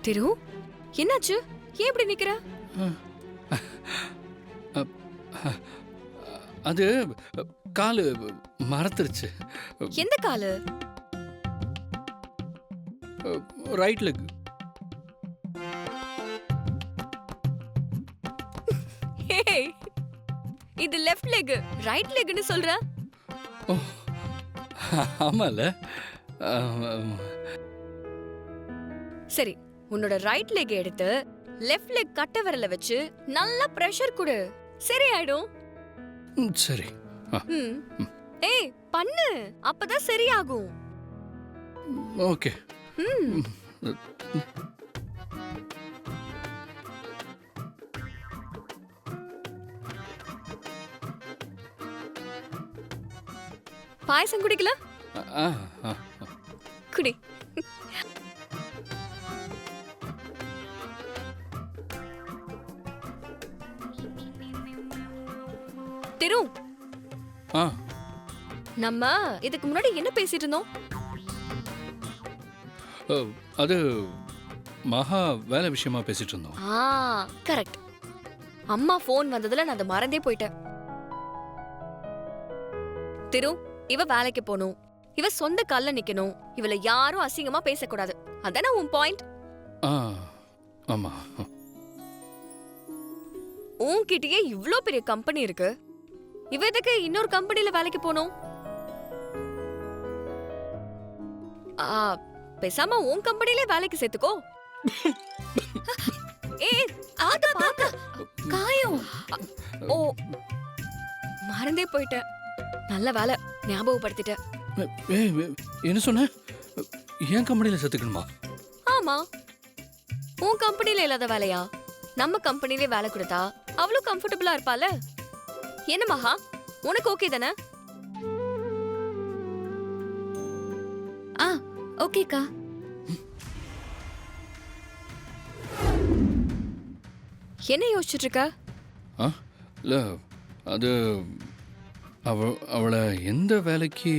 திரு, என்னாச்சு? ஏன் இப்படி நிக்கிற? அது காலு மறந்துருச்சு. எந்த காலு? Right leg. ஹேய், இது லெஃப்ட் லெக், ரைட் லெக்னு சொல்ற? ஓ, ஆமால. சரி, உன்னோட ரைட் லெக் எடுத்து லெஃப்ட் லெக் கட்டை விரல வச்சு நல்லா பிரஷர் கொடு, சரியாயிடும். சரி. ஏய், பண்ணு, அப்பதான் சரியாகும். ஓகே. பாயசம் குடிக்கல? குடி. திரு, நம்ம இதுக்கு முன்னாடி என்ன பேசிட்டு இருந்தோம்? அது மகா வேலை விஷயமா பேசிட்டு இருந்தோம். கரெக்ட். அம்மா போன் வந்ததுல நான் அதை மறந்தே போயிட்டேன். திரு, இவ வேலைக்கு போகணும், இவ சொந்த கால்ல நிக்கணும், இவள யாரும் அசிங்கமா பேசக்கூடாது. அதானே உன் பாயிண்ட்? ஆமா. உன்கிட்டயே இவ்ளோ பெரிய கம்பெனி இருக்கு, இவ எதுக்கு இன்னொரு கம்பெனில வேலைக்கு போகணும்? பேசாம உன் கம்பெனிலே வேலைக்கு சேர்த்துக்கோ. ஏய், ஆத பாக்க காயம். ஓ, மறந்தே போயிட்டேன். நல்ல வேலை, ஞாபகப்படுத்திட்ட. என்ன சொன்ன? என் கம்பெனில சேர்த்துக்கணுமா? ஆமா, உன் கம்பெனில இல்லாத வேலையா? நம்ம கம்பெனிலே வேலை கொடுத்தா அவ்வளவு கம்ஃபர்டபுளா இருப்பால. என்ன மகா, உனக்கு ஓகே தானே? ஓகேக்கா. என்ன யோசிச்சுட்டு இருக்க? இல்ல, அது அவளை எந்த வேலைக்கு?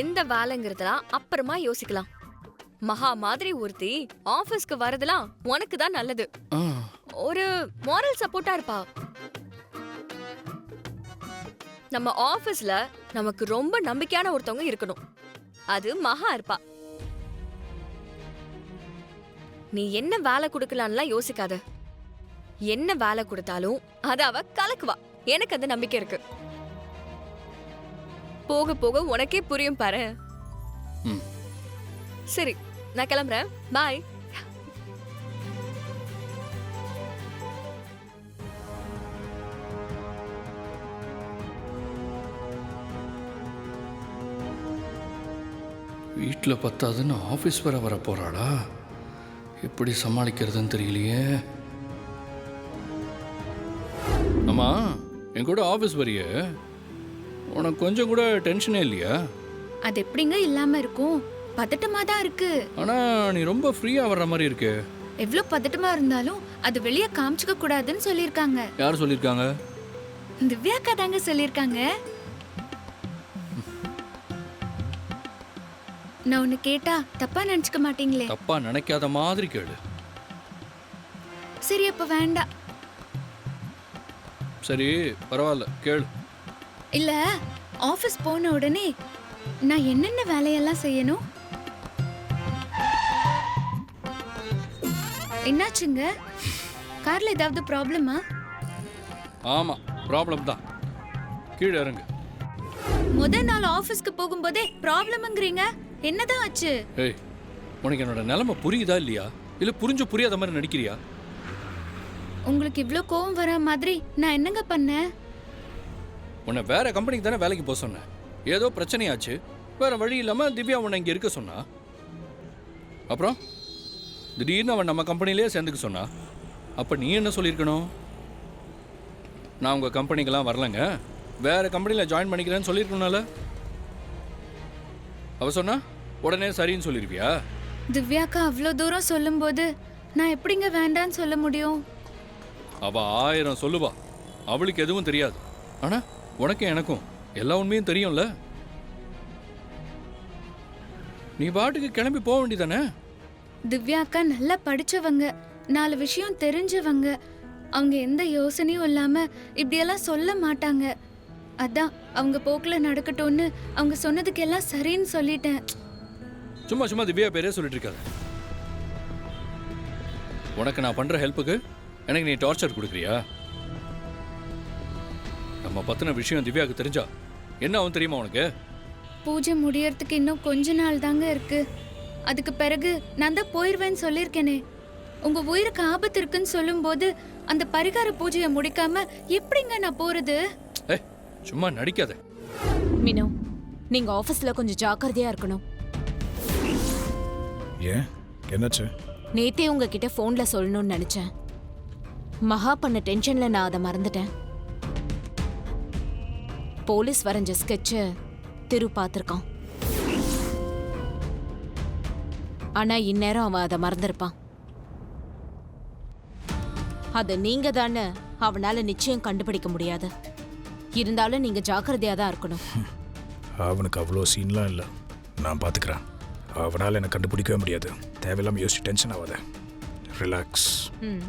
எந்த வேலைங்கிறதெல்லாம் அப்புறமா யோசிக்கலாம். மகா மாதிரி ஒருத்தி ஆபீஸ்க்கு வரதெல்லாம் உனக்கு தான் நல்லது. ஒரு மாரல் சப்போர்ட்டா இருப்பா. நம்ம ஆபீஸ்ல நமக்கு ரொம்ப நம்பிக்கையான ஒருத்தவங்க இருக்கணும். அது மகா இருப்பா. நீ என்ன வேலை கொடுக்கலாம்லாம் யோசிக்காத. என்ன வேலை கொடுத்தாலும் அத அவ கலக்குவா. எனக்கு அந்த நம்பிக்கை இருக்கு. போக போக உனக்கே புரியும் பாரு. சரி, நான் கிளம்புறேன். பாய். வீட்டில் பத்தாதுன்னு ஆஃபீஸ் வர போறாளா? எப்படி சமாளிக்கிறதுன்னு தெரியலையே. அம்மா, என் கூட ஆஃபீஸ் வரிய உனக்கு கொஞ்சம் கூட டென்ஷனே இல்லையா? அது எப்படிங்க இல்லாம இருக்கும்? பதட்டமா தான் இருக்கு. ஆனா நீ ரொம்ப ஃப்ரீயா வர்ற மாதிரி இருக்கு. எவ்வளவு பதட்டமா இருந்தாலும் அது வெளியே காமிச்சுக்க கூடாதுன்னு சொல்லிருக்காங்க. யார் சொல்லிருக்காங்க? திவ்யாக்கா தாங்க சொல்லிருக்காங்க. நான் ஒன்னு கேட்டா தப்பா நினைச்சுக்க மாட்டீங்களே? தப்பா நினைக்காத மாதிரி கேளு. சரி, அப்ப வேண்டாம். சரி, பரவாயில்ல, கேளு. இல்ல, ஆபீஸ் போன உடனே நான் என்னென்ன வேலையெல்லாம் செய்யணும்? என்னாச்சுங்க? கார்ல ஏதாவது ப்ராப்ளமா? ஆமா, ப்ராப்ளம் தான். கீழே இறங்கு. முதல் நாள் ஆபீஸ்க்கு போகும்போதே ப்ராப்ளம்ங்கறீங்க. என்னதான் ஆச்சு? ஏய், உனக்கு என்னோட நிலைமை புரியுதா இல்லையா? இல்ல புரிஞ்சு புரியாத மாதிரி நடிக்கிறியா? உங்களுக்கு இவ்ளோ கோவம் வர மாதிரி நான் என்னங்க பண்ணேன்? உன்னை வேற கம்பெனிக்கு தானே வேலைக்கு போக சொன்னேன். ஏதோ பிரச்சனையாச்சு, வேற வழி இல்லாம திவ்யா உன்னை இங்க இருக்க சொன்னா. அப்புறம் திடீர்னு அவன் நம்ம கம்பெனிலே சேர்ந்துக்க சொன்னா. அப்ப நீ என்ன சொல்லியிருக்கணும்? நான் உங்க கம்பெனிக்கெல்லாம் வரலங்க, வேற கம்பெனியில் ஜாயின் பண்ணிக்கிறேன்னு சொல்லியிருக்கணும்ல. அவ சொன்னா உடனே சரின்னு சொல்லிருவியா? திவ்யாக்கா அவ்வளோ தூரம் சொல்லும்போது நான் எப்படிங்க வேண்டான்னு சொல்ல முடியும்? அவ 1000 சொல்லுவா, அவளுக்கு எதுவும் தெரியாது. ஆனா உனக்கும் எனக்கும் எல்லா உண்மையும் தெரியும்ல. நீ பாட்டுக்கு கிளம்பி போக வேண்டியதானே? திவ்யா அக்கா நல்லா படிச்சவங்க, 4 விஷயம் தெரிஞ்சவங்க. அவங்க எந்த யோசனையும் இல்லாம இப்படியெல்லாம் சொல்ல மாட்டாங்க. அதான் அவங்க போக்குல நடக்கட்டும்னு அவங்க சொன்னதுக்கெல்லாம் சரின்னு சொல்லிட்டேன். சும்மா சும்மா திவ்யா பேரே சொல்லிட்டு இருக்காது. உனக்கு நான் பண்ற ஹெல்ப்புக்கு எனக்கு நீ டார்ச்சர் கொடுக்குறியா? நம்ம பத்தின விஷயம் திவ்யாவுக்கு தெரிஞ்சா என்ன ஆகும் தெரியுமா உனக்கு? பூஜை முடியறதுக்கு இன்னும் கொஞ்ச நாள் தாங்க இருக்கு. அதுக்கு பிறகு நான் தான் போயிருவேன்னு சொல்லியிருக்கேனே. உங்க உயிருக்கு ஆபத்து இருக்குன்னு சொல்லும்போது அந்த பரிகார பூஜையை முடிக்காம எப்படிங்க நான் போறது? சும்மா நடிக்காத. மீனு, நீங்க ஆபீஸ்ல கொஞ்சம் ஜாக்கிரதையா இருக்கணும். ஏன் என்னாச்சு? நேத்தே உங்ககிட்ட போன்ல சொல்லணும்னு நினைச்சேன். மகா பண்ண டென்ஷன்ல நான் அதை மறந்துட்டேன். போலீஸ் வரைஞ்ச ஸ்கெட்ச திரு பார்த்திருக்கான். ஆனா இந்நேரம் அவன் அதை மறந்திருப்பான். அது நீங்க தானே அவனால நிச்சயம் கண்டுபிடிக்க முடியாது. இருந்தாலும் நீங்க ஜாக்கிரதையா தான் இருக்கணும். அவனுக்கு அவ்வளோ சீன்லாம் இல்லை, நான் பார்த்துக்கிறேன். அவனால் என்னை கண்டுபிடிக்கவே முடியாது. தேவையில்லாமல் யோசிச்சு டென்ஷன் ஆகாத. ரிலாக்ஸ். ம்.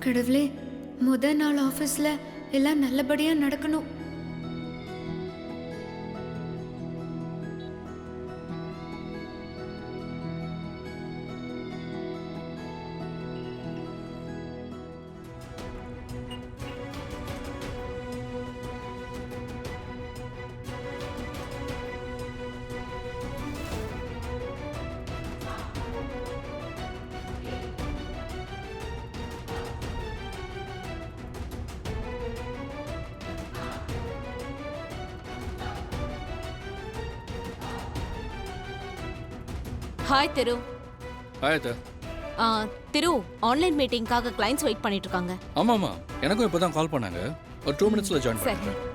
கடவுளே, முத நாள் ஆபீஸ்ல எல்லாம் நல்லபடியா நடக்கணும். ஹாய் திரு. ஆயத்த. திரு, ஆன்லைன் மீட்டிங்காக கிளைண்ட்ஸ் வெயிட் பண்ணிட்டு இருக்காங்க. ஆமாம்மா, எனக்கும் இப்போ தான் கால் பண்ணாங்க. ஒரு 2 மினிட்ஸில் ஜாயின் சரி. பண்ணுறேன்.